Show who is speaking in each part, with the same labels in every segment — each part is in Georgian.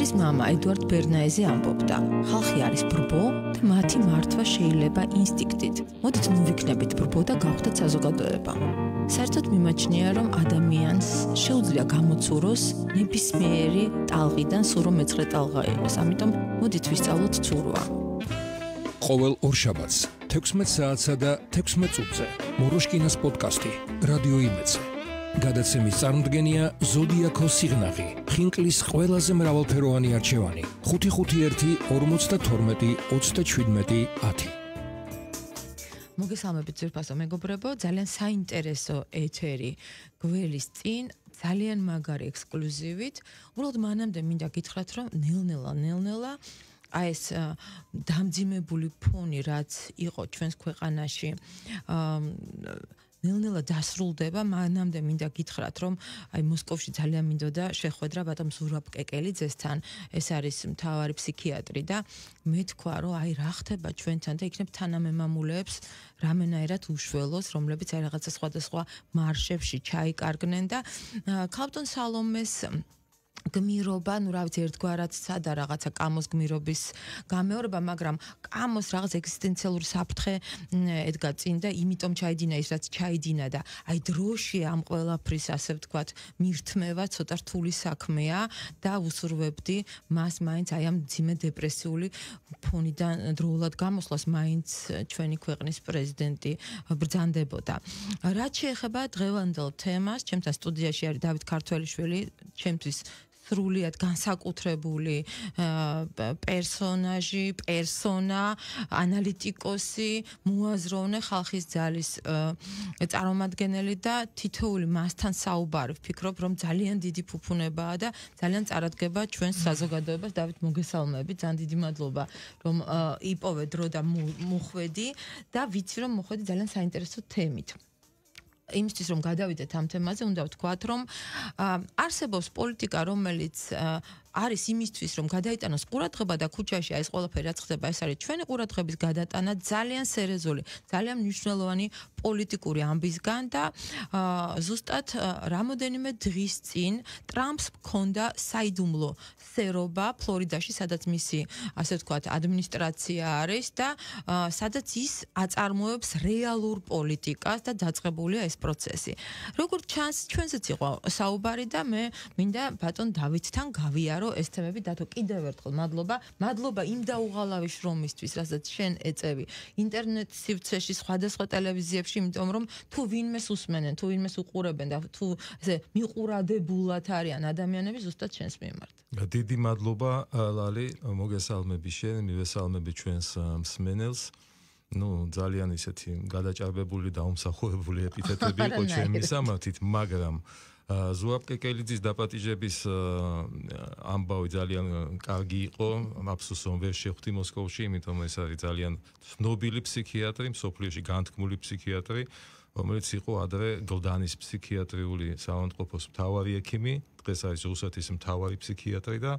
Speaker 1: შარის მამა ედუარდ ბერნაეზე ამბობდა: ხალხი არის ბრბო და მათი მართვა შეიძლება ინსტინქტით. მოდით მოვიქნებით ბრბო და გავხდეთ საზოგადოება. საერთოდ მიმაჩნია, რომ ადამიანს შეუძლია გამოცუროს ნებისმიერი ტალღიდან სულ რომ მეცხრე ტალღა იყოს. ამიტომ მოდით ვისწავლოთ ცურვა.
Speaker 2: ყოველ ორშაბათს 16 საათსა და 16 წუთზე მოროშკინას პოდკასტი რადიო იმედზე. გადაცემის წარმოდგენია ზოდიაქო სიგნაღი, ხინკლის ყველაზე მრავალფეროვანი არჩევანი 551 52 37 10.
Speaker 1: მოგესალმებით ძვირფასო მეგობრებო, ძალიან საინტერესო ეთერი გველის წინ, ძალიან მაგარი ექსკლუზივით. უბრალოდ მანამდე მინდა გითხრათ, რომ ნელ-ნელა აი ეს დამძიმებული ფონი, რაც იყო ჩვენს ქვეყანაში, ნელ-ნელა დასრულდება. მანამდე მინდა გითხრათ, რომ აი მოსკოვში ძალიან მინდოდა შეხვედრა ბატონ ზურაბ კეკელიძესთან, ეს არის მთავარი ფსიქიატრი და მე თქვა, რომ აი რა ხდება ჩვენთან და იქნებ თანამემამულეებს რამენაირად უშველოს, რომლებიც აი რაღაცა სხვადასხვა მარშებში ჩაიკარგნენ და ქალბატონ სალომეს გმირობა, ნუ რა ვიცი, ერთგვარად სადა რაღაცა კამოს გმირობის გამეორება, მაგრამ კამოს რაღაც ეგზისტენციალური საფრთხე ედგა წინ და იმიტომ ჩაიდინა ის, რაც ჩაიდინა და აი დროში ამ ყველაფრის, ასე ვთქვათ, მირთმევა ცოტა რთული საქმეა და ვუსურვებდი მას მაინც აი ამ ძიმე დეპრესიული ფონიდან დროულად გამოსვლას მაინც ჩვენი ქვეყნის პრეზიდენტი ბრძანდებოდა. რაც შეეხება დღევანდელ თემას, ჩემთან სტუდიაში არის დავით ქართველიშვილი, ჩემთვის სრულიად განსაკუთრებული პერსონაჟი, პერსონა, ანალიტიკოსი, მოაზროვნე ხალხის ძალის წარმომადგენელი და თითოეული მასთან საუბარი ვფიქრობ, რომ ძალიან დიდი ფუფუნებაა და ძალიან წარადგება ჩვენს საზოგადოებას. დავით, მოგესალმებით, ძალიან დიდი მადლობა, რომ იპოვე დრო და მოხვედი და ვიცი, რომ მოხვედი ძალიან საინტერესო თემით. იმისთვის რომ გადავიდეთ ამ თემაზე, უნდა ვთქვათ, რომ არსებობს პოლიტიკა, რომელიც არის იმისთვის, რომ გადაიტანოს ყურადღება და ქუჩაში ეს ყველაფერი რაც ხდება, ეს არის ჩვენი ყურადღების გადატანა ძალიან სერიოზული, ძალიან მნიშვნელოვანი პოლიტიკური ამბისგან და ზუსტად რამოდენიმე დღის წინ ტრამპს ჰქონდა საიდუმლო სერობა ფლორიდაში, სადაც მისი, ასე ვთქვათ, ადმინისტრაცია არის და სადაც ის აწარმოებს რეალურ პოლიტიკას და დაწყებულია ეს პროცესი. როგორც ჩანს, ჩვენზეც იყო საუბარი და მე მინდა ბატონ დავითთან გავიარო ეს თემები. დათო, კიდევ ერთხელ მადლობა იმ დაუღალავი შრომისთვის, რასაც შენ ეწევი ინტერნეტ სივრცეში, სხვადასხვა ტელევიზიებში, იმიტომ რომ თუ ვინმეს უსმენენ, თუ ვინმეს უყურებენ და თუ ესე მიყურადებულად არიან ადამიანები, ზუსტად შენს მიმართ.
Speaker 3: დიდი მადლობა, ლალი, მოგესალმები შენ, მივესალმები ჩვენს მსმენელს. ნუ ძალიან ისეთი გადაჭარბებული და უმსახურებული ეპითეტები იყო ჩემი სამართით, მაგრამ ზურაბ კეკელიძის დაპატიჟების ამბავი ძალიან კარგი იყო, აფსუსს რომ ვერ შევხვდი მოსკოვში, იმიტომ ეს არის ძალიან ცნობილი ფსიქიატრი, მსოფლიოში განთქმული ფსიქიატრი, რომელიც იყო ადრე გლდანის ფსიქიატრიული საავადმყოფოს მთავარი ექიმი, დღეს არის რუსეთის მთავარი ფსიქიატრი და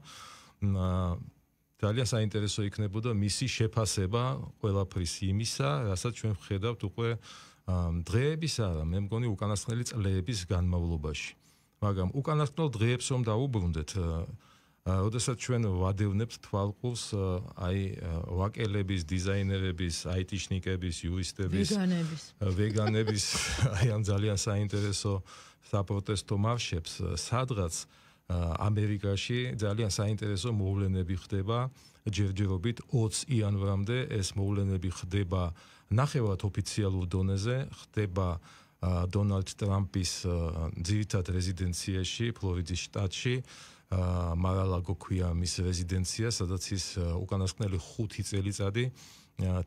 Speaker 3: ძალიან საინტერესო იქნებოდა მისი შეფასება ყველაფრის იმისა, რასაც ჩვენ ვხედავთ უკვე დღეების არა, მე მგონი უკანასკნელი წლების განმავლობაში. მაგრამ უკანასკნელ დღეებს რომ დაუბრუნდეთ, როდესაც ჩვენ ვადევნებთ თვალყურს აი ვაკელების, დიზაინერების, აიტიშნიკების, იურისტების, ვეგანების, აი ამ ძალიან საინტერესო საპროტესტო მარშებს, სადღაც ამერიკაში ძალიან საინტერესო მოვლენები ხდება. ჯერჯერობით 20 იანვრამდე ეს მოვლენები ხდება ნახევრად ოფიციალურ დონეზე, ხდება დონალდ ტრამპის ძირითად რეზიდენციაში, ფლორიდის შტატში, მარალაგო ქვია მის რეზიდენცია, სადაც ის უკანასკნელი 5 წელიწადი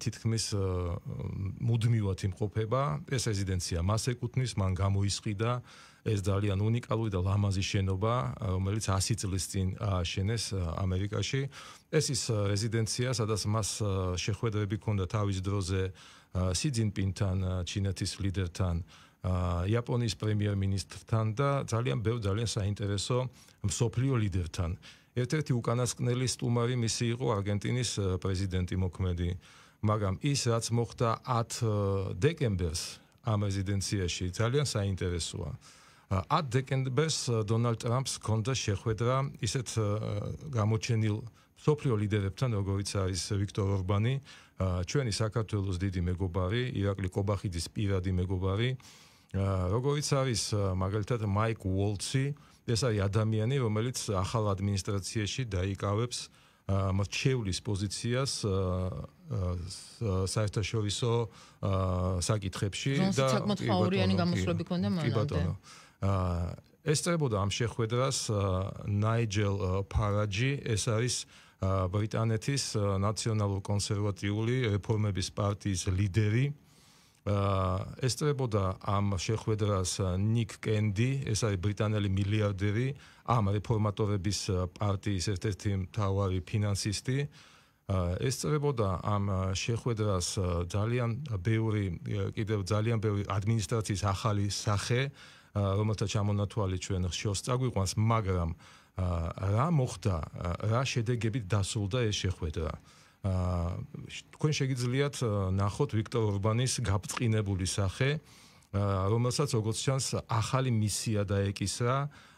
Speaker 3: თითქმის მუდმივად იმყოფება. ეს რეზიდენცია მას ეკუთვნის, მან გამოისყიდა ეს ძალიან უნიკალური და ლამაზი შენობა, რომელიც 100 წლის წინ ააშენეს ამერიკაში. ეს ის რეზიდენცია, სადაც მას შეხვედრები ჰქონდა თავის დროზე სი ძინპინთან, ჩინეთის ლიდერთან, იაპონიის პრემიერ-მინისტრთან და ძალიან ბევრ ძალიან საინტერესო მსოფლიო ლიდერთან. ერთ-ერთი უკანასკნელი სტუმარი მისი იყო არგენტინის პრეზიდენტი მოქმედი, მაგრამ ის რაც მოხდა 10 დეკემბერს ამ რეზიდენციაში ძალიან საინტერესოა. 10 დეკემბერს დონალდ ტრამპს ჰქონდა შეხვედრა ისეთ გამოჩენილ სოფლიო ლიდერებთან, როგორიც არის ვიქტორ ორბანი, ჩვენი საქართველოს დიდი მეგობარი, ირაკლი კობახიძის პირადი მეგობარი, როგორიც არის მაგალითად მაიკ უოლცი, ეს არის ადამიანი, რომელიც ახალ ადმინისტრაციაში დაიკავებს მრჩევლის პოზიციას საერთაშორისო საკითხებში
Speaker 1: და საკმაოდ ფაურიანი გამოსვლები ქონდა მანამდე.
Speaker 3: ესწრებოდა ამ შეხვედრას ნაიჯელ ფარაჯი, ეს არის ბრიტანეთის ნაციონალურ კონსერვატიული რეფორმების პარტიის ლიდერი. ესწრებოდა ამ შეხვედრას ნიკ კენდი, ეს არის ბრიტანელი მილიარდერი, ამ რეფორმატორების პარტიის ერთ-ერთი მთავარი ფინანსისტი. ესწრებოდა ამ შეხვედრას კიდევ ძალიან ბევრი ადმინისტრაციის ახალი სახე, რომელთა ჩამონათვალი ჩვენ ხშირად წაგვიყვანს, მაგრამ რა მოხდა, რა შედეგებით დასრულდა ეს შეხვედრა? თქვენ შეგიძლიათ ნახოთ ვიქტორ ორბანის გაბწყინებული სახე, რომელსაც როგორც ჩანს ახალი მისია დაეკისრა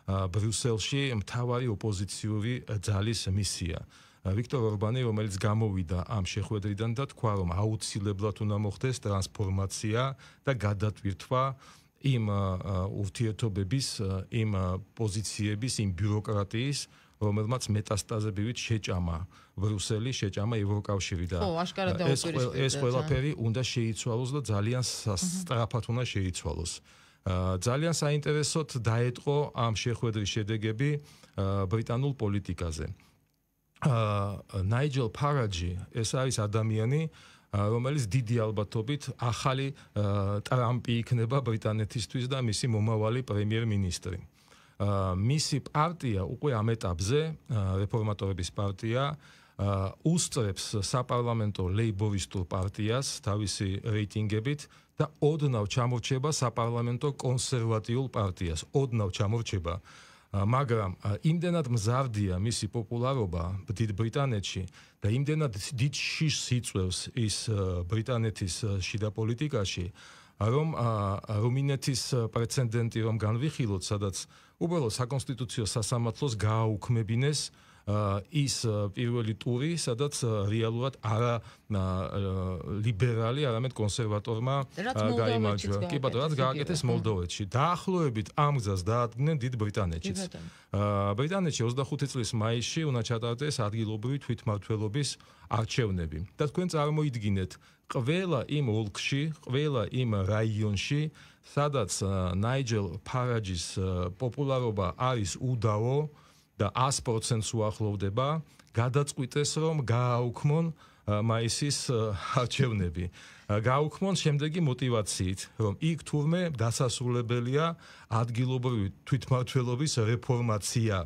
Speaker 3: ბრიუსელში მთავარი ოპოზიციური ძალის მისია. ვიქტორ ორბანი, რომელიც გამოვიდა ამ შეხვედრიდან და თქვა, რომ აუცილებლად უნდა მოხდეს ტრანსფორმაცია და გადატვირთვა იმ ურთიერთობების, იმ პოზიციების, იმ ბიუროკრატიის, რომელმაც მეტასტაზებივით შეჭამა ბრიუსელი, შეჭამა ევროკავშირი და ეს ყველაფერი უნდა შეიცვალოს და ძალიან სწრაფად უნდა შეიცვალოს. ძალიან საინტერესოდ დაეტყო ამ შეხვედრის შედეგები ბრიტანულ პოლიტიკაზე. ნაიჯელ ფარაჯი, ეს არის ადამიანი, რომელიც დიდი ალბათობით ახალი ტრამპი იქნება ბრიტანეთისთვის და მისი მომავალი პრემიერ-მინისტრი. მისი პარტია უკვე ამ ეტაპზე, რეფორმატორების პარტია, უსწრებს საპარლამენტო ლეიბორისტულ პარტიას თავისი რეიტინგებით და ოდნავ ჩამორჩება საპარლამენტო კონსერვატიულ პარტიას, ოდნავ ჩამორჩება. მაგრამ იმდენად მზარდია მისი პოპულარობა დიდ ბრიტანეთში და იმდენად დიდ შიშს იწვევს ის ბრიტანეთის შიდა პოლიტიკაში, რომ რუმინეთის პრეცედენტი რომ განვიხილოთ, სადაც უბრალოდ საკონსტიტუციო სასამართლოს გააუქმებინეს ის პირველი ტური, sadაც რეალურად არა ლიბერალი, არამედ კონსერვატორმა გაიმარჯვა. კი ბატონო, რაც გააკეთეს მოლდოვეთში. დაახლოებით ამ გზას დაადგნენ დიდ ბრიტანეთშიც. ბრიტანეთში 25 წლის მაისში უნდა ჩატარდეს ადგილობრივი თვითმმართველობის არჩევნები. და თქვენ წარმოიდგინეთ, ყველა იმ ოლქში, ყველა იმ რაიონში, სადაც ნაიჯელ ფარაჯის პოპულარობა არის უდავო და 100%-ს უახლოვდება, გადაწყვიტეს, რომ გააუქმონ მაისის არჩევნები. გააუქმონ შემდეგი мотивაციით, რომ იქ თურმე დასასრულებელია ადგილობრივი თვითმმართველობის რეფორმაცია.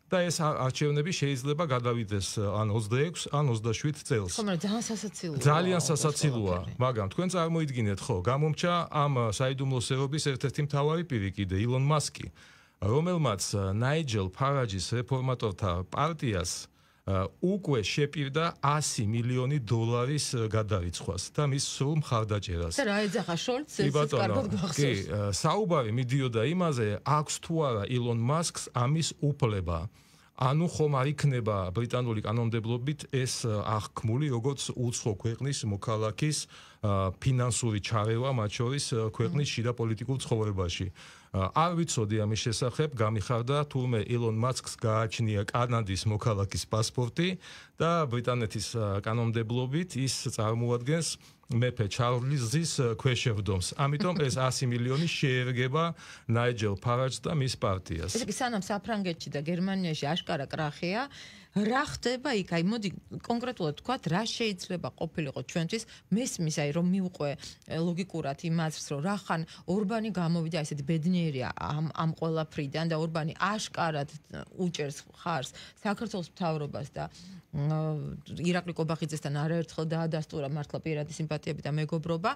Speaker 3: და ეს არჩევნები შეიძლება გადავიდეს ან 26, ან 27 წელს.
Speaker 1: ხომ ძალიან სასაცილოა.
Speaker 3: ძალიან სასაცილოა, მაგრამ თქვენ წარმოიდგინეთ, ხო, გამომჩა ამ საიდუმლო სერობის ერთ-ერთი მთავარი პირი კიდე ილონ მასკი, რომელმაც ნაიჯელ ფარაჯის რეფორმატორთა პარტიას უკვე შეპირდა 100 მილიონი დოლარის გადარიცხვას და მის სრულ მხარდაჭერას.
Speaker 1: და რა ეძახა შოლცს, ეს კარგად გვახსოვს.
Speaker 3: კი, საუბარი მიდიოდა იმაზე, აქვს თუ არა ილონ მასკს ამის უფლება. ანუ ხომ არ იქნება ბრიტანული კანონმდებლობით ეს აღქმული, როგორც უცხო ქვეყნის მოქალაქის ფინანსური ჩარევა, მათ შორის ქვეყნის შიდა პოლიტიკურ ცხოვრებაში. არ ვიცოდი ამის შესახებ, გამიხარდა თურმე ილონ მასკს გააჩნია კანადის მოქალაქის პასპორტი და ბრიტანეთის კანონმდებლობით ის წარმოადგენს მეფე ჩარლზის ქვეშევრდომს. ამიტომ ეს 100 მილიონი შეერგება ნაიჯელ ფარაჯს და მის პარტიას.
Speaker 1: ესე იგი, სანამ საფრანგეთში და გერმანიაში აშკარა კრახია, რა ხდება იქ? აი, მოდი კონკრეტულად ვთქვათ, რა შეიძლება ყოფილიყო ჩვენთვის მესმის, აი, რომ მივყვე ლოგიკურად იმ აზრს, რომ რახან ორბანი გამოვიდა ესეთი ბედნიერია ამ ყველაფრიდან და ორბანი აშკარად უჭერს ხარს საქართველოს მთავრობას და ირაკლი კობახიძესთან არაერთხელ დაადასტურა მართლა პირადი სიმპათიები და მეგობრობა.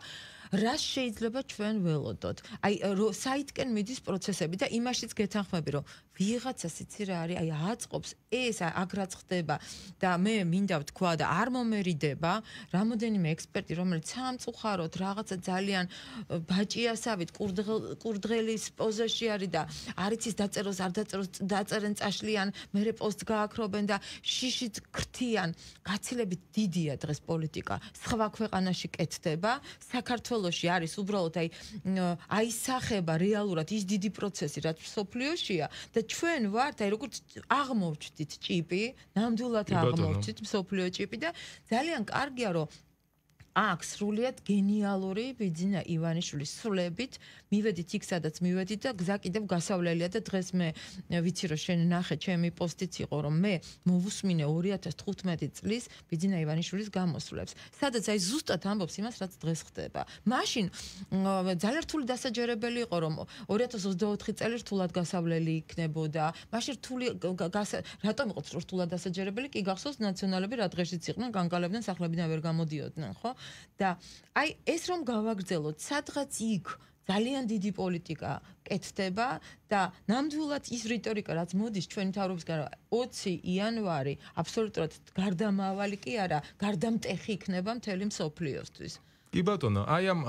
Speaker 1: რა შეიძლება ჩვენ ველოდოთ? აი, საითკენ მიდის პროცესები და იმაშიც გეთანხმები, რომ ვიღაცას იცი რა არის, აი აწყობს ეს აქ რაც ხდება და მე მინდა ვთქვა და არ მომერიდება რამოდენიმე ექსპერტი, რომელიც სამწუხაროდ რაღაცა ძალიან ბაჭიასავით კურდღელის პოზაში არის და არიცის დაწეროს არ დაწეროს დაწერენ წაშლიან, მერე პოსტს გააქრობენ და შიშით ქრთიან. გაცილებით დიდია დღეს პოლიტიკა. სხვა ქვეყანაში კეთდება, საქართველოში არის უბრალოდ აისახება რეალურად ის დიდი პროცესი, რაც მსოფლიოშია და ჩვენ ვართ, როგორც აღმოვჩდით ჭიპი, ნამდვილად აღმოვჩდით მსოფლიო ჭიპი და ძალიან კარგია, რომ აქ სრულიად გენიალური ბიძინა ივანიშვილის სულებით მივედით იქ, სადაც მივედით და გზა კიდევ გასავლელია და დღეს მე ვიცი რომ შენ ნახე ჩემი პოსტიც იყო რომ მე მოვუსმინე 2015 წლის ბიძინა ივანიშვილის გამოსვლებს, სადაც აი ზუსტად ამბობს იმას, რაც დღეს ხდება. მაშინ ძალიან რთული დასაჯერებელი იყო რომ 2024 წელი რთულად გასავლელი იქნებოდა. მაშინ რთული რატომ იყო რთულად დასაჯერებელი? კი გახსოვს ნაციონალები რა დღეშიც იყვნენ, განკალებდნენ, სახლებიდან ვერ გამოდიოდნენ, ხო? და აი ეს რომ გავაგრძელოთ, სადღაც იქ ძალიან დიდი პოლიტიკა კეთდება და ნამდვილად ის რიტორიკა, რაც მოდის ჩვენი თავრობისგან 20 იანვარი აბსოლუტურად გარდამავალი კი არა, გარდამტეხი იქნება მთელი მსოფლიოსთვის.
Speaker 3: კი ბატონო, აი ამ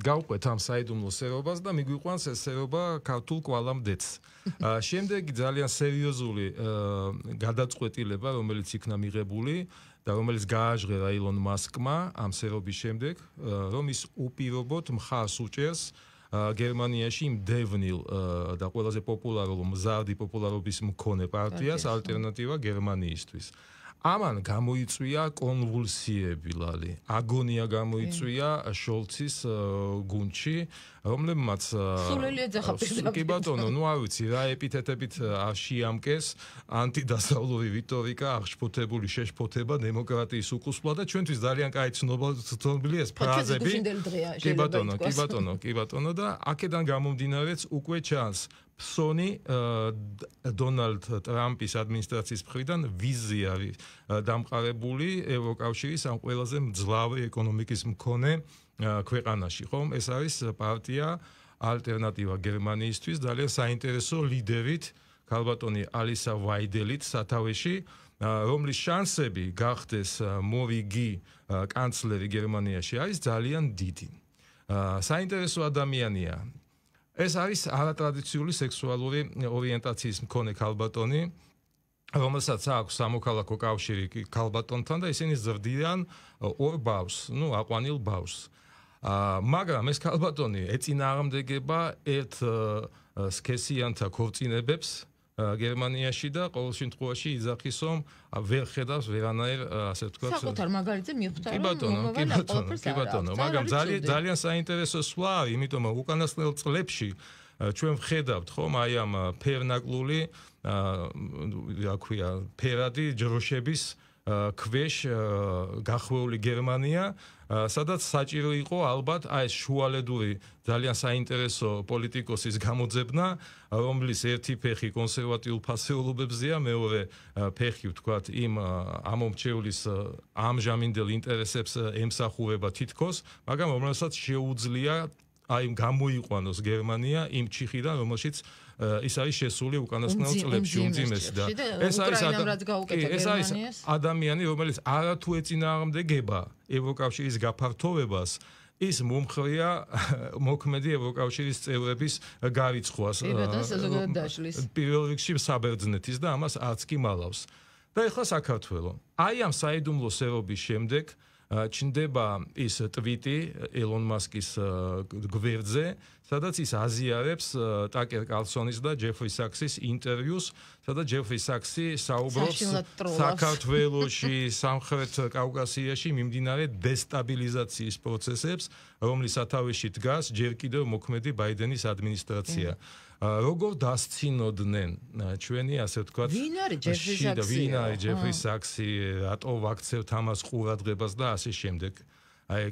Speaker 3: გავყვეთ ამ საიდუმლო სერობას და მიგვიყვანს ეს სერობა ქართულ კვალამდეც. შემდეგი ძალიან სერიოზული გადაწყვეტილება, რომელიც იქნა მიღებული და რომელიც გააჟღერა ილონ მასკმა ამ სერობის შემდეგ, რომ ის უპირობოდ მხარს უჭერს გერმანიაში იმ დევნილ და ყველაზე პოპულარულ მზარდი პოპულარობის მქონე პარტიას ალტერნატივა გერმანიისთვის. ამან გამოიწვია კონვულსიები, ლალი. აგონია გამოიწვია შოლცის გუნდში, რომლებმაც
Speaker 1: სულელი ეძახა პირდაპირ.
Speaker 3: კი ბატონო, ნუ არ ვიცი რა ეპითეტებით არ შეამკეს ანტიდასავლური რიტორიკა, აღშფოთებული შეშფოთება, დემოკრატიის უკუსვლა და ჩვენთვის ძალიან კაი ცნობილია ეს ფრაზები. კი ბატონო და აქედან გამომდინარეც უკვე ჩანს ფსონი დონალდ ტრამპის ადმინისტრაციის მხრიდან ვიზია დამყარებული ევროკავშირის ამ ყველაზე მძლავრი ეკონომიკის მქონე ქვეყანაში, ხომ? ეს არის პარტია ალტერნატივა გერმანიისთვის, ძალიან საინტერესო ლიდერით, ქალბატონი ალისა ვაიდელით სათავეში, რომლის შანსები გახდეს მორიგი კანცლერი გერმანიაში არის ძალიან დიდი. საინტერესო ადამიანია. ეს არის არატრადიციული სექსუალური ორიენტაციის მქონე ქალბატონი, რომელსაც აქვს სამოქალაქო კავშირი ქალბატონთან და ისინი ზრდიან ორ ბავშვს, ნუ აყვანილ ბავშვს. მაგრამ ეს ქალბატონი ეწინააღმდეგება ერთ სქესიანთა ქორწინებებს გერმანიაში და ყოველ შემთხვევაში იძახის რომ ვერ ხედავს ვერანაირ ასე ვთქვათ
Speaker 1: საკუთარ მაგალითზე მიხვდა
Speaker 3: კი ბატონო, მაგრამ ძალიან საინტერესო სვლა არის, იმიტომ რომ უკანასკნელ წლებში ჩვენ ვხედავთ ხომ აი ამ ფერნაკლული რა ქვია ფერადი ჯროშების ქვეშ გახვეული გერმანია, სადაც საჭირო იყო ალბათ აი ეს შუალედური ძალიან საინტერესო პოლიტიკოსის გამოძებნა, რომლის ერთი ფეხი კონსერვატიულ ფასეულობებზეა, მეორე ფეხი ვთქვათ იმ ამომრჩევლის ამჟამინდელ ინტერესებს ემსახურება თითქოს, მაგრამ რომელსაც შეუძლია აი გამოიყვანოს გერმანია იმ ჩიხიდან, რომელშიც ის არის შესული უკანასკნელ წლებში უმძიმესი და ეს არის ადამიანი, რომელიც არათუ ეწინააღმდეგება ევროკავშირის გაფართოვებას, ის მომხრია მოქმედი ევროკავშირის წევრების გარიცხვას პირველ რიგში საბერძნეთის და ამას არც კი მალავს. და ეხლა საქართველო. აი ამ საიდუმლო სერობის შემდეგ ჩნდება ის ტვიტი ელონ მასკის გვერდზე, სადაც ის აზიარებს ტაკერ კარლსონის და ჯეფრი საქსის ინტერვიუს, სადაც ჯეფრი საქსი საუბრობს საქართველოში, სამხრეთ კავკასიაში მიმდინარე დესტაბილიზაციის პროცესებს, რომლის სათავეში დგას ჯერ კიდევ მოქმედი ბაიდენის ადმინისტრაცია. როგორ დასცინოდნენ ჩვენი ასე ვთქვათ
Speaker 1: ვინ არის
Speaker 3: ჯეფრი საქსი, რატო ვაქცევთ ამას ყურადღებას და ასე შემდეგ.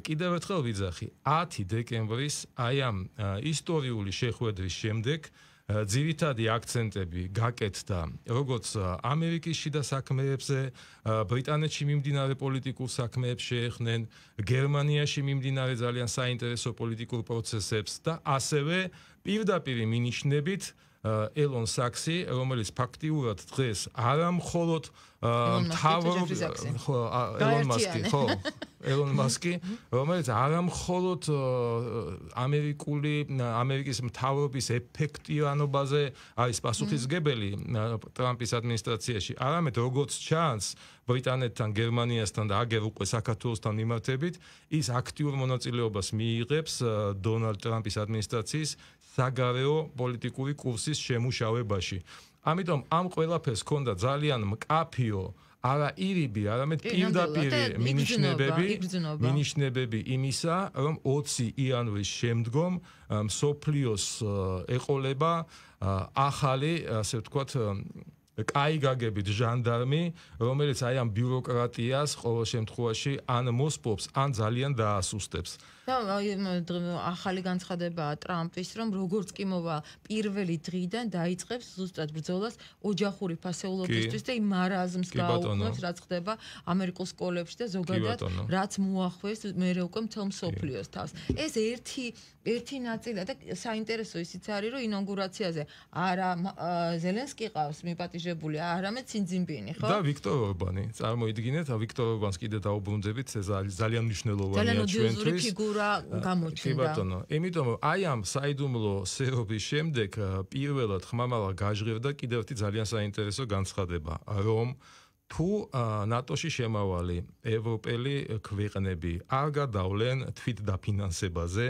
Speaker 3: კიდევ ერთხელ ვიძახი, 10 დეკემბრის აი ამ ისტორიული შეხვედრის შემდეგ ძირითადი აქცენტები გაკეთდა როგორც ამერიკის შიდა საქმეებზე, ბრიტანეთში მიმდინარე პოლიტიკურ საქმეებს შეეხნენ, გერმანიაში მიმდინარე ძალიან საინტერესო პოლიტიკურ პროცესებს და ასევე პირდაპირ მინიშნებით ელონ საქსი, რომელიც ფაქტიურად დღეს არა მხოლოდ ელონ მასკი, რომელიც არა მხოლოდ ამერიკის მთავრობის ეფექტიანობაზე არის პასუხისმგებელი ტრამპის ადმინისტრაციაში, არამედ როგორც ჩანს ბრიტანეთთან, გერმანიასთან და აგერ უკვე საქართველოსთან მიმართებით, ის აქტიურ მონაწილეობას მიიღებს დონალდ ტრამპის ადმინისტრაციის საგარეო პოლიტიკური კურსის შემუშავებაში. ამიტომ ამ ყველაფერს ჰქონდა ძალიან მკაფიო არა ირიბი, არამედ პირდაპირ მინიშნებები იმისა, რომ 20 იანვრის შემდგომ მსოფლიოს ეყოლება ახალი, ასე ვთქვათ, კაი გაგებით ჟანდარმი, რომელიც აი ამ ბიუროკრატიას ყოველ შემთხვევაში ან მოსპობს, ან ძალიან დაასუსტებს.
Speaker 1: და ახალი განცხადებაა ტრამპის, რომ როგორც კი მოვა პირველი დღიდან დაიწყებს ზუსტად ბრძოლას ოჯახური ფასეულობისთვის და იმ მარაზმს გააუქმებს, რაც ხდება ამერიკულ სკოლებში და ზოგადად რაც მოახვეს მერე უკვე მთელ მსოფლიოს თავს. ეს ერთი ნაწილია და საინტერესო ისიც არის, რომ ინაუგურაციაზე არა ზელენსკი ყავს მიპატიჟებული, არამედ სინძინპინი, ხო?
Speaker 3: და ვიქტორ ორბანი. წარმოიდგინეთ, ვიქტორ ორბანს კიდე დაუბრუნდებით, ეს ძალიან მნიშვნელოვანია ჩვენთვის.
Speaker 1: გამოჩნდა.
Speaker 3: კი ბატონო, იმიტომ რომ აი ამ საიდუმლო სერობის შემდეგ პირველად ხმამაღლა გაჟღერდა კიდევ ერთი ძალიან საინტერესო განცხადება, რომ თუ ნატოში შემავალი ევროპელი ქვეყნები არ გადავლენ თვითდაფინანსებაზე,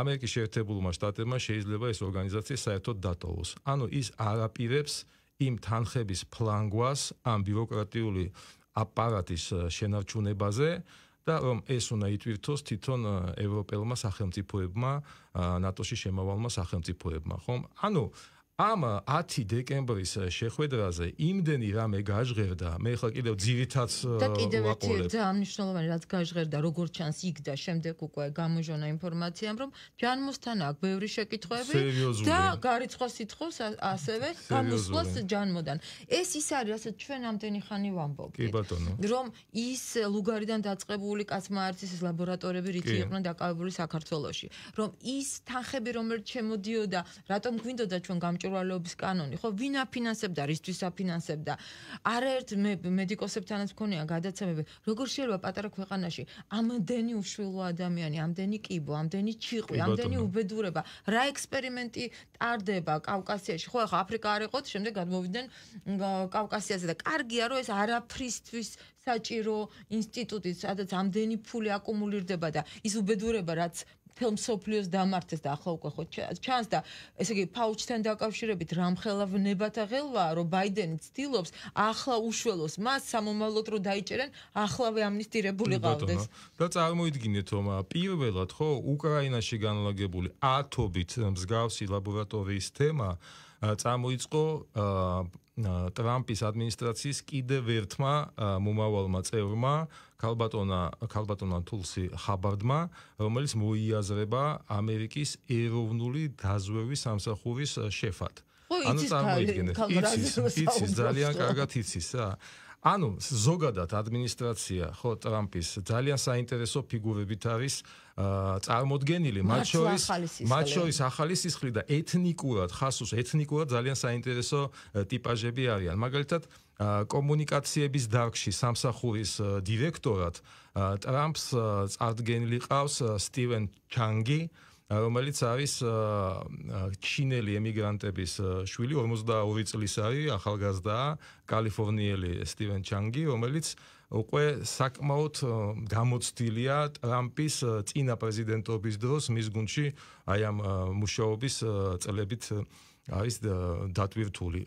Speaker 3: ამერიკის შეერთებულმა შტატებმა შეიძლება ეს ორგანიზაცია საერთოდ დატოვოს. ანუ ის არაპირებს იმ თანხების ფლანგვას ამ ბიუროკრატიული აპარატის შენარჩუნებაზე და რომ ეს უნდა ითვირთოს თვითონ ევროპელმა სახელმწიფოებმა, ნატოში შემავალმა სახელმწიფოებმა, ხომ? ანუ ამ 10 დეკემბრის შეხვედრაზე იმდენი რამე გაჟღერდა, მე ხა კიდევ ძირითადს
Speaker 1: ვაყოლებ. და კიდევ ერთი ძალიან მნიშვნელოვანი რაც გაჟღერდა, როგორც ჩანს იქ და შემდეგ უკვე გამოჟონა ინფორმაციამ, რომ ჯანმოსთან აქვს ბევრი შეკითხვები და გარიცხვა სიტყვის ასევე გამოსვლას ჯანმოდან. ეს ის არის, რასაც ჩვენ ამდენი ხანი ვამბობთ.
Speaker 3: კი ბატონო.
Speaker 1: რომ ის ლუგარიდან დაწყებული კაცმა არის ეს ლაბორატორიები რითი იყვნენ დაკავებული საქართველოში. რომ ის თანხები რომელიც შემოდიოდა, რატომ გვინდოდა ჩვენ ვალობის კანონი, ხო, ვინ აფინანსებდა, რისთვის აფინანსებდა. არაერთ მედიკოსებთანაც მქონია გადაცემები, როგორ შეიძლება პატარა ქვეყანაში ამდენი უშვილო ადამიანი, ამდენი კიბო, ამდენი ჩიყვი, ამდენი უბედურება, რა ექსპერიმენტი ტარდება კავკასიაში, ხო, ახლა აფრიკა არ იყოთ, შემდეგ გადმოვიდნენ კავკასიაზე და კარგია, რომ ეს არაფრისთვის საჭირო ინსტიტუტი, სადაც ამდენი ფული აკუმულირდება და ის უბედურება, რაც მსოფლიოს დამართეს და ახლა უკვე ხო ჩანს და ესე იგი ფაუჩთან დაკავშირებით რამხელა ვნებათა ღელვაა, რომ ბაიდენი ცდილობს ახლა უშველოს მას სამომავლოდ რო დაიჭერენ, ახლავე ამნისტირებული ყავდეს.
Speaker 3: და წარმოიდგინეთ, რომ პირველად ხო უკრაინაში განლაგებული ათობით მსგავსი ლაბორატორიის თემა წამოიწყო ტრამპის ადმინისტრაციის კიდევ ერთმა მომავალმა წევრმა ქალბატონმა თულსი ხაბარდმა, რომელიც მოიაზრება ამერიკის ეროვნული დაზვერვის სამსახურის შეფად.
Speaker 1: ანუ
Speaker 3: წარმოიდგინეთ, იცის ძალიან კარგად იცის რა. ანუ ზოგადად ადმინისტრაცია ხო ტრამპის ძალიან საინტერესო ფიგურებით არის წარმოდგენილი, მათ შორის ახალი სისხლი და ეთნიკურად ძალიან საინტერესო ტიპაჟები არიან. მაგალითად, კომუნიკაციების დარგში სამსახურის დირექტორად ტრამპს წარდგენილი ყავს სტივენ ჩანგი, რომელიც არის ჩინელი ემიგრანტების შვილი, 42 წლის არის, ახალგაზრდაა, კალიფორნიელი სტივენ ჩანგი, რომელიც უკვე საკმაოდ გამოცდილია ტრამპის წინა პრეზიდენტობის დროს მის გუნდში აი ამ მუშაობის წლებით არის დატვირთული.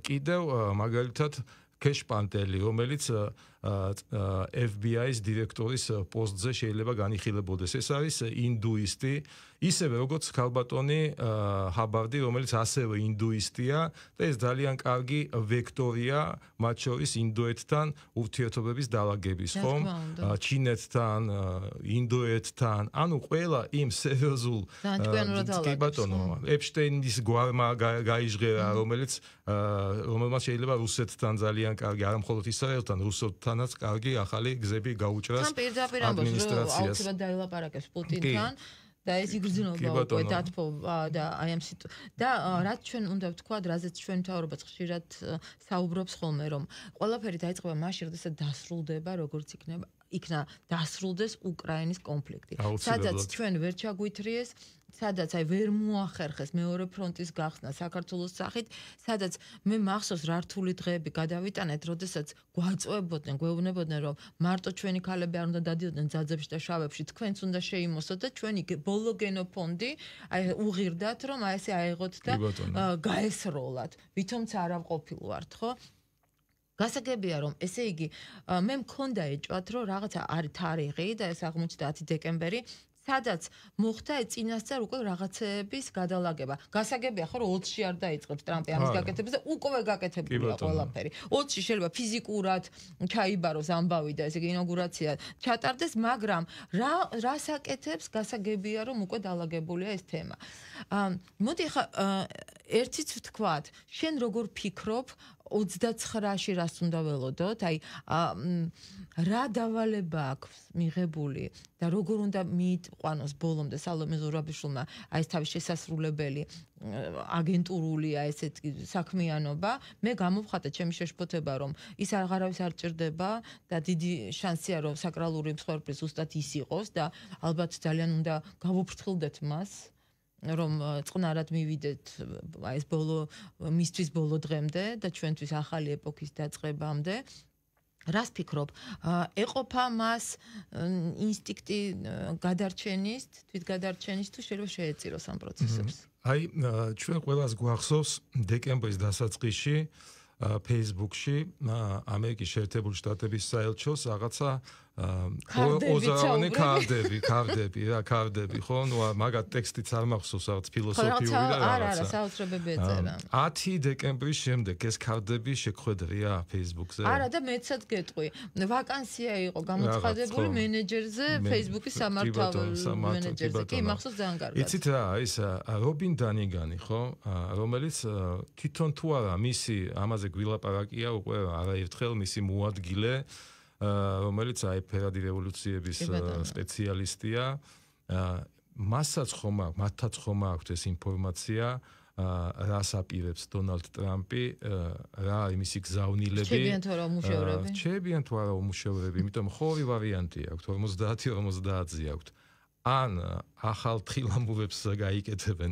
Speaker 3: კიდევ მაგალითად კეშ პანტელი, რომელიც FBI-ის დირექტორის პოსტზე შეიძლება განიხილებოდეს. ეს არის ინდუისტი, ისევე როგორც ქალბატონი ჰაბარდი, რომელიც ასევე ინდუისტია და ეს ძალიან კარგი ვექტორია მათ შორის ინდოეთთან ურთიერთობების დაალაგების, ხომ? ჩინეთთან, ინდოეთთან, ანუ ყველა იმ სერიოზულ კი ბატონო, ეპშტეინის გვარმა გაიჟღერა, რომელმაც შეიძლება რუსეთთან ძალიან კარგი, არა მხოლოდ ისრაელთან, რუსეთთანაც კარგი ახალი გზები გაუჭრას ადმინისტრაციას.
Speaker 1: აუცილებლად დაილაპარაკებს პუტინთან. და ეს იგრძნობა უკვე დათბობა და აი ამ და რაც ჩვენ უნდა ვთქვათ, რაზეც ჩვენ მთავრობაც ხშირად საუბრობს ხოლმე, რომ ყველაფერი დაიწყება მაშინ, როდესაც დასრულდება, როგორც იქნა დასრულდეს უკრაინის კონფლიქტი. სადაც ჩვენ ვერ ჩაგვითრიეს, სადაც აი ვერ მოახერხეს მეორე ფრონტის გახსნა საქართველოს სახით, სადაც მე მახსოვს რა რთული დღეები გადავიტანეთ, როდესაც გვაწვევებოდნენ, გვეუბნებოდნენ, რომ მარტო ჩვენი ქალები არ უნდა დადიოდნენ ძაძებში და შავებში, თქვენც უნდა შეიმოსოთ და ჩვენი ბოლო გენოფონდი აი უღირდათ, რომ აი ესე აიღოთ და გაესროლათ. ვითომც არ ყოფილვართ, ხო? გასაგებია რომ ესე იგი მე მქონდა ეჭვად რომ რაღაცა არის თარიღი და ეს აღმოჩნდა 10 დეკემბერი სადაც მოხდა წინასწარ უკვე რაღაცეების გადალაგება. გასაგებია ხო რომ 20-ში არ დაიწყებს ტრამპი ამის გაკეთებას და უკვე გაკეთებულია ყველაფერი. 20-ში შეიძლება ფიზიკურად ჩაიბაროს ამბავი და ესე იგი ინაუგურაცია ჩატარდეს, მაგრამ რა საკეთებს გასაგებია რომ უკვე დალაგებულია ეს თემა. მოდი ხა ერთიც ვთქვათ, შენ როგორ ფიქრობ 29-ში რას უნდა ველოდოთ? აი რა დავალება აქვს მიღებული და როგორ უნდა მიიყვანოს ბოლომდე სალომე ზურაბიშვილმა აი ეს თავის შესასრულებელი აგენტურული აი ესეთი საქმიანობა? მე გამოვხატე ჩემი შეშფოთება რომ ის აღარავის არ ჭირდება და დიდი შანსია რომ საკრალური მსხვერპლი ზუსტად ის იყოს და ალბათ ძალიან უნდა გავუფრთხილდეთ მას. რომ წყნარად მივიდეთ აი ეს მისთვის ბოლო დღემდე და ჩვენთვის ახალი ეპოქის დაწყებამდე. რას ფიქრობ? ეყოფა მას ინსტინქტი გადარჩენის, თვითგადარჩენის თუ შეიძლება შეეწიროს ამ პროცესებს?
Speaker 3: აი ჩვენ ყველას გვახსოვს დეკემბრის დასაწყისში Facebook-ში ამერიკის შეერთებული შტატების საელჩოს რაღაცა ოზაონე კარდები, ხო? ნუ მაგათ ტექსტიც არ მახსოვს, რაღაც ფილოსოფიური და რაღაცა.
Speaker 1: არა, საოცრებები ეწერა.
Speaker 3: 10 დეკემბრის შემდეგ ეს კარდები შეგხვედრია Facebook-ზე?
Speaker 1: არა და მეცად გეტყვი. ვაკანსია იყო გამოცხადებული მენეჯერზე, Facebook-ის სამართავ მენეჯერზე. კი, მახსოვს ძალიან კარგად.
Speaker 3: იცით რა, ის რობინ დანიგანი, ხო? რომელიც თვითონ თუ არა მისი ამაზე გვილაპარაკია უკვე არაერთხელ მისი მოადგილე რომელიც აი ფერადი რევოლუციების სპეციალისტია. მასაც მათაც ხომ აქვს ეს ინფორმაცია, რას აპირებს დონალდ ტრამპი, რა არის მისი გზავნილები.
Speaker 1: რჩებიან თუ არა უმუშევრები?
Speaker 3: რჩებიან თუ არა უმუშევრები, იმიტომ ხო ორი ვარიანტი აქვს, 50-50-ზე აქვს. ან ახალ თხილამურებს გაიკეთებენ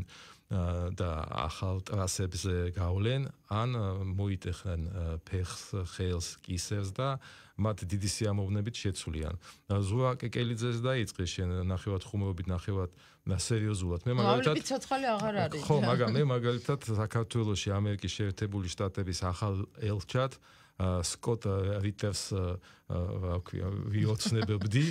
Speaker 3: და ახალ ტრასებზე გავლენ, ან მოიტეხენ ფეხს, ხელს, კისერს და მათ დიდი სიამოვნებით შეცვლიან. ზურა კეკელიძეს დაიწყეს შენ ნახევად ხუმრობით, ნახევად სერიოზულად. მე მაგალითად
Speaker 1: ცოცხალი აღარ არის.
Speaker 3: ხო, მაგრამ მე მაგალითად საქართველოში ამერიკის შეერთებული შტატების ახალ ელჩად სკოტ რიტერს ვიოცნებებდი.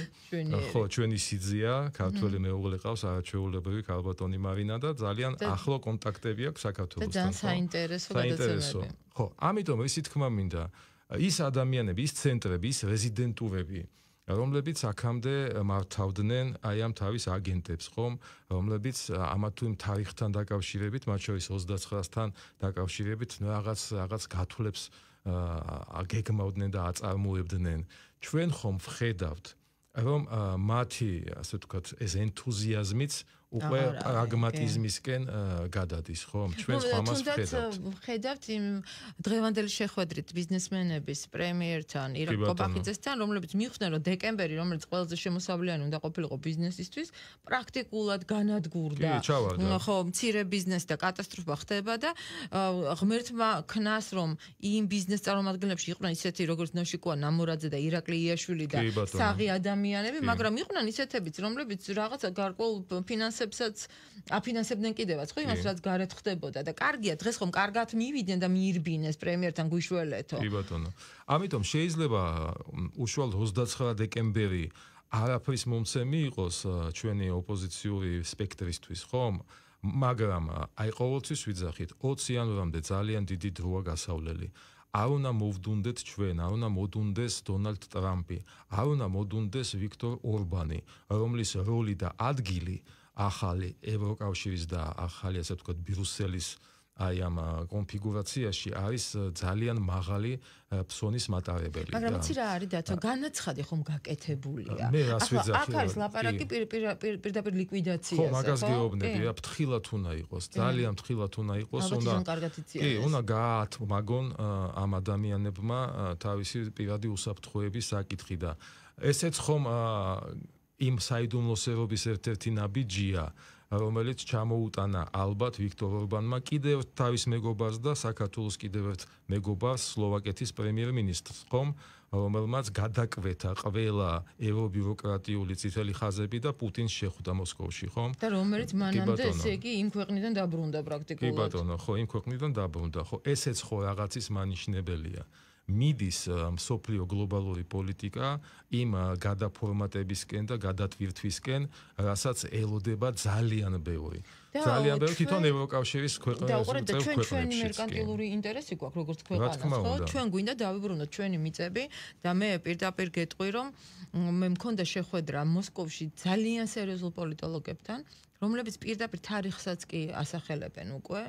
Speaker 3: ხო, ჩვენი სიძია, ქართველი მეუღლე ყავს, არაჩვეულებრივი ქალბატონი მარინა და ძალიან ახლო კონტაქტები აქვს საქართველოსთან.
Speaker 1: და საინტერესო გადაცემები.
Speaker 3: ხო, ამიტომ ისი თქმა მინდა, ის ადამიანები, ის ცენტრები, ის რეზიდენტურები, რომლებიც აქამდე მართავდნენ აი ამ თავის აგენტებს, ხომ, რომლებიც ამა თუ იმ თარიღთან დაკავშირებით, მათ შორის 29-სთან დაკავშირებით რაღაც გათვლებს გეგმავდნენ და აწარმოებდნენ. ჩვენ ხომ ვხედავთ, რომ მათი, ასე ვთქვათ, ეს ენთუზიაზმიც უკვე პრაგმატიზმისკენ გადადის, ხო? ჩვენ ამას ვხედავთ.
Speaker 1: ვხედავთ იმ დღევანდელი შეხვედრით ბიზნესმენების პრემიერთან, ირაკ კობახიძესთან, რომლებიც მიხვდნენ, რომ დეკემბერი, რომელიც ყველაზე შემოსავლიანი უნდა ყოფილიყო ბიზნესისთვის, პრაქტიკულად განადგურდა. ხო, მცირე ბიზნესი და კატასტროფა ხდება და ღმერთმა ქნას, რომ იმ ბიზნეს წარმომადგენლებში იყვნენ ისეთი, როგორც ნოშიკოა ნამორაძე და ირაკლი იაშვილი და საღი ადამიანები, მაგრამ იყვნენ ისეთებიც, რომლებიც რაღაცა გარკვეულ ფინანსებსაც აფინანსებდნენ კიდევაც, ხო, იმას რაც გარეთ ხდებოდა და კარგია, დღეს ხომ კარგად მივიდნენ და მიირბინეს პრემიერთან გვიშველეთო.
Speaker 3: კი ბატონო. ამიტომ შეიძლება უშუალოდ 29 დეკემბერი არაფრის მომცემი იყოს ჩვენი ოპოზიციური სპექტრისთვის, ხომ? მაგრამ აი ყოველთვის ვიძახით 20 იანვრამდე ძალიან დიდი დროა გასავლელი. არ უნდა მოვდუნდეთ ჩვენ, არ უნდა მოდუნდეს დონალდ ტრამპი, არ უნდა მოდუნდეს ვიქტორ ორბანი, რომლის როლი და ადგილი ახალი ევროკავშირის და ახალი, ასე ვთქვათ, ბრიუსელის აი ამ კონფიგურაციაში არის ძალიან მაღალი ფსონის მატარებელი.
Speaker 1: მაგრამ იცი რა არის დათო, განაცხადი ხომ გაკეთებულია.
Speaker 3: მე რას ვიძახი?
Speaker 1: აქ არის ლაპარაკი პირდაპირ ლიკვიდაციაზე,
Speaker 3: ხო, მაგას გეუბნები, ფრთხილად უნდა იყოს, ძალიან ფრთხილად უნდა იყოს,
Speaker 1: კი,
Speaker 3: უნდა გაათმაგონ ამ ადამიანებმა თავისი პირადი უსაფრთხოების საკითხი და ესეც ხომ იმ საიდუმლოსერობის ერთ-ერთი ნაბიჯია, რომელიც ჩამოუტანა ალბათ ვიქტორ ორბანმა კიდევ თავის მეგობარს და საქართველოს კიდევ ერთ მეგობარს სლოვაკეთის პრემიერ-მინისტრს, ხომ, რომელმაც გადაკვეთა ყველა ევრობიუროკრატიული წითელი ხაზები და პუტინს შეხვდა მოსკოვში, ხომ?
Speaker 1: და რომელიც მანამდე ესე იგი იმ ქვეყნიდან დაბრუნდა პრაქტიკულად.
Speaker 3: კი ბატონო, ხო, იმ ქვეყნიდან დაბრუნდა, ხო, ესეც ხო რაღაცის მანიშნებელია. მიდის მსოფლიო გლობალური პოლიტიკა იმ გადაფორმატებისკენ და გადატვირთვისკენ, რასაც ელოდება ძალიან ბევრი. ძალიან ბევრი თვითონ ევროკავშირის ქვეყნებიც.
Speaker 1: და ჩვენი მერკანტილური ინტერესი გვაქვს როგორც ქვეყანას, ხო? ჩვენ გვინდა დავიბრუნოთ ჩვენი მიწები და მე პირდაპირ გეტყვი, რომ მე მქონდა შეხვედრა მოსკოვში ძალიან სერიოზულ პოლიტოლოგებთან, რომლებიც პირდაპირ თარიღსაც კი ასახელებენ უკვე.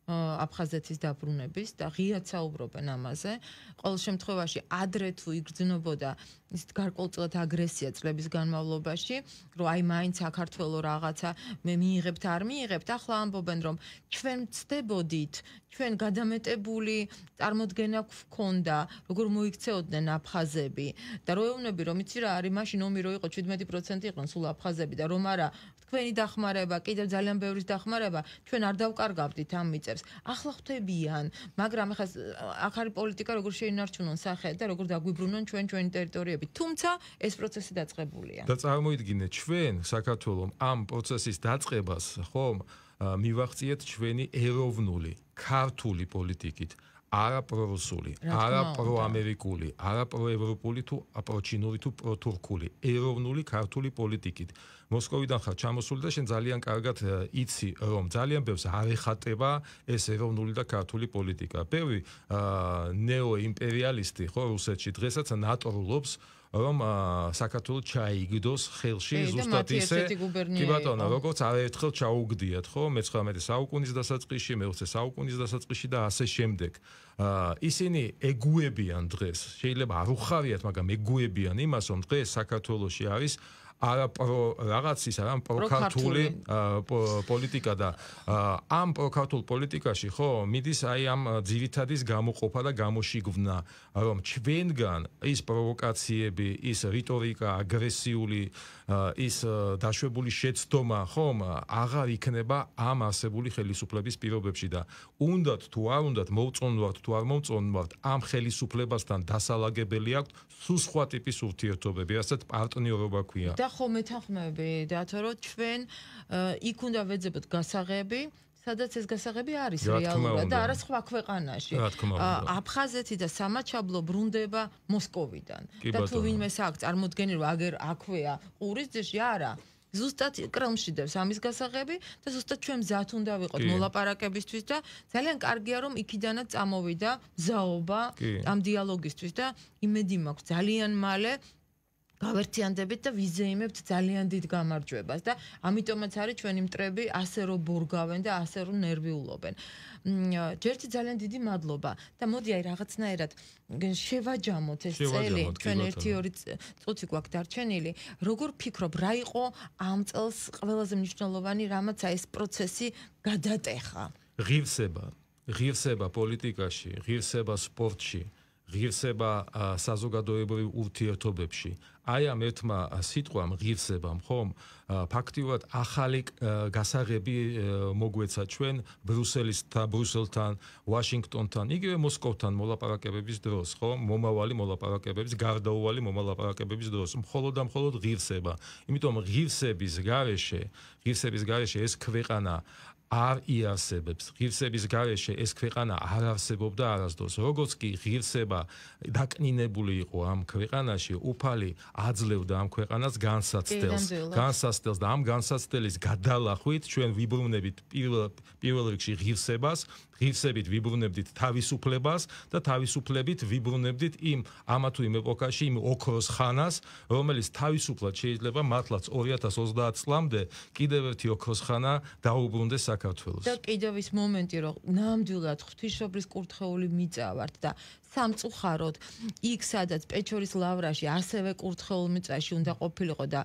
Speaker 1: აფხაზეთის დაბრუნების და ღიად საუბრობენ ამაზე. ყოველ შემთხვევაში ადრე თუ იგრძნობოდა ისეთ გარკვეულწილად აგრესია წლების განმავლობაში, რომ აი მაინც საქართველოს რაღაცა მე მიიღებთ არ მიიღებთ, ახლა ამბობენ რომ ჩვენ ვწდებოდით, ჩვენ გადამეტებული წარმოდგენა გვქონდა, როგორ მოიქცეოდნენ აფხაზები და რო ეუბნები რომ იცი რა არის, მაშინ ომი რო იყო 17% იყვნენ სულ აფხაზები და რომ არა თქვენი დახმარება, კიდევ ძალიან ბევრის დახმარება, ჩვენ არ დავკარგავდით ამ მიწებს. ახლა ხვდებიან, მაგრამ ახლა აქ არის პოლიტიკა, როგორ შეინარჩუნონ სახე და როგორ დაგვიბრუნონ ჩვენი ტერიტორიები. თუმცა ეს პროცესი დაწყებულია.
Speaker 3: და წარმოიდგინეთ, ჩვენ საქართველოს ამ პროცესის დაწყებას, ხომ, მივახციეთ ჩვენი ეროვნული, ქართული პოლიტიკით. არა პრორუსული, არა პროამერიკული, არა პროევროპული თუ პროჩინური თუ პროთურქული, ეროვნული ქართული პოლიტიკით. მოსკოვიდან ხარ ჩამოსული და შენ ძალიან კარგად იცი, რომ ძალიან ბევრს არ ეხატება ეს ეროვნული და ქართული პოლიტიკა. ბევრი ნეოიმპერიალისტი, ხო, რუსეთში დღესაც ნატორულობს რომ საქართველოს ჩაიგდოს ხელში ზუსტად ისე კი ბატონო, როგორც არაერთხელ ჩაუგდიათ, ხო, მე-19 საუკუნის დასაწყისში, მე-20 საუკუნის დასაწყისში და ასე შემდეგ. ისინი ეგუებიან დღეს, შეიძლება არ უხარიათ, მაგრამ ეგუებიან იმას, რომ დღეს საქართველოში არის არა რაღაცის, არა პროქართული პოლიტიკა და ამ პროქართულ პოლიტიკაში ხო მიდის აი ამ ძირითადის გამოყოფა და გამოშიგვნა, რომ ჩვენგან ის პროვოკაციები, ის რიტორიკა აგრესიული, ის დაშვებული შეცდომა ხომ აღარ იქნება ამ არსებული ხელისუფლების პირობებში და უნდათ თუ არ უნდათ მოვწონვართ თუ არ მოვწონვართ ამ ხელისუფლებასთან დასალაგებელი აქვს სულ სხვა ტიპის ურთიერთობები, რასაც პარტნიორობა ქვია.
Speaker 1: და ხო მეთანხმები დათო რომ ჩვენ იქ უნდა ვეძებოთ გასაღები, სადაც ეს გასაღები არის რეალურად და არა სხვა ქვეყანაში. აფხაზეთი და სამაჩაბლო ბრუნდება მოსკოვიდან. და თუ ვინმე აქვს წარმოდგენი რომ აგერ აქვეა ყურის ძეში, არა. ზუსტად კრემლში დევს ამის გასაღები და ზუსტად ჩვენ მზად უნდა ვიყოთ მოლაპარაკებისთვის და ძალიან კარგია რომ იქიდანაც წამოვიდა მზაობა ამ დიალოგისთვის და იმედი მაქვს ძალიან მალე გავერთიანდებით და ვიზეიმებთ ძალიან დიდ გამარჯვებას და ამიტომაც არის ჩვენი მტრები ასე რომ ბორგავენ და ასე რომ ნერვიულობენ. ჯერთი ძალიან დიდი მადლობა და მოდი აი რაღაცნაირად შევაჯამოთ ეს წელი, ჩვენ 1-2 წუთი გვაქვს დარჩენილი. როგორ ფიქრობ, რა იყო ამ წელს ყველაზე მნიშვნელოვანი, რამაც ეს პროცესი გადატეხა?
Speaker 3: ღირსება პოლიტიკაში, ღირსება სპორტში, ღირსება საზოგადოებრივ ურთიერთობებში. აი ამ ერთმა სიტყვამ ღირსებამ, ხომ, ფაქტიურად ახალი გასაღები მოგვეცა ჩვენ ბრუსელთან, ვაშინგტონთან, იგივე მოსკოვთან მოლაპარაკებების დროს, ხომ, მომავალი მოლაპარაკებების, გარდაუვალი მოლაპარაკებების დროს, მხოლოდ და მხოლოდ ღირსება. იმიტომ ღირსების გარეშე ეს ქვეყანა არ იარსებებს. ღირსების გარეშე ეს ქვეყანა არ არსებობდა არასდროს. როგორც კი ღირსება დაკნინებული იყო ამ ქვეყანაში, უფალი აძლევდა ამ ქვეყანას განსაცდელს და ამ განსაცდელის გადალახვით ჩვენ ვიბრუნებით პირველ რიგში ღირსებით ვიბრუნებდით თავისუფლებას და თავისუფლებით ვიბრუნებდით ამა თუ იმ ეპოქაში იმ ოქროს ხანას, რომელიც თავისუფლად შეიძლება მართლაც 2030 წლამდე კიდევ ერთი ოქროს ხანა დაუბრუნდეს საქართველოს.
Speaker 1: და კიდევ ის მომენტი, რომ ნამდვილად ღვთისმშობლის კურთხეული მიწავართ და სამწუხაროდ იქ სადაც პეჩორის ლავრაში ასევე კურთხეულ მიწაში უნდა ყოფილიყო და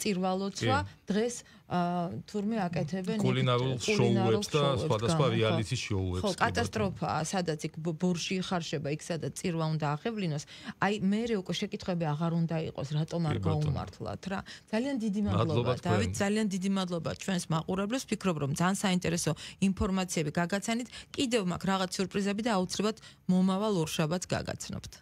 Speaker 1: წირვა ლოცვა დღეს თურმე აკეთებენ
Speaker 3: კულინარულ შოუებს და სხვადასხვა რეალიტი შოუებს.
Speaker 1: ხო, კატასტროფაა, სადაც იქ ბორში იხარშება, იქ სადაც წირვა უნდა აღევლინოს. აი მე უკვე შეკითხვები აღარ უნდა იყოს, რატომ არ გაუმართლათ რა. ძალიან დიდი მადლობა დავით, ძალიან დიდი მადლობა ჩვენს მაყურებლებს. ვფიქრობ, რომ ძალიან საინტერესო ინფორმაციები გაგაცანით. კიდევ მაქვს რაღაც სიურპრიზები და აუცილებლად მომავალ ორშაბათს გაგაცნობთ.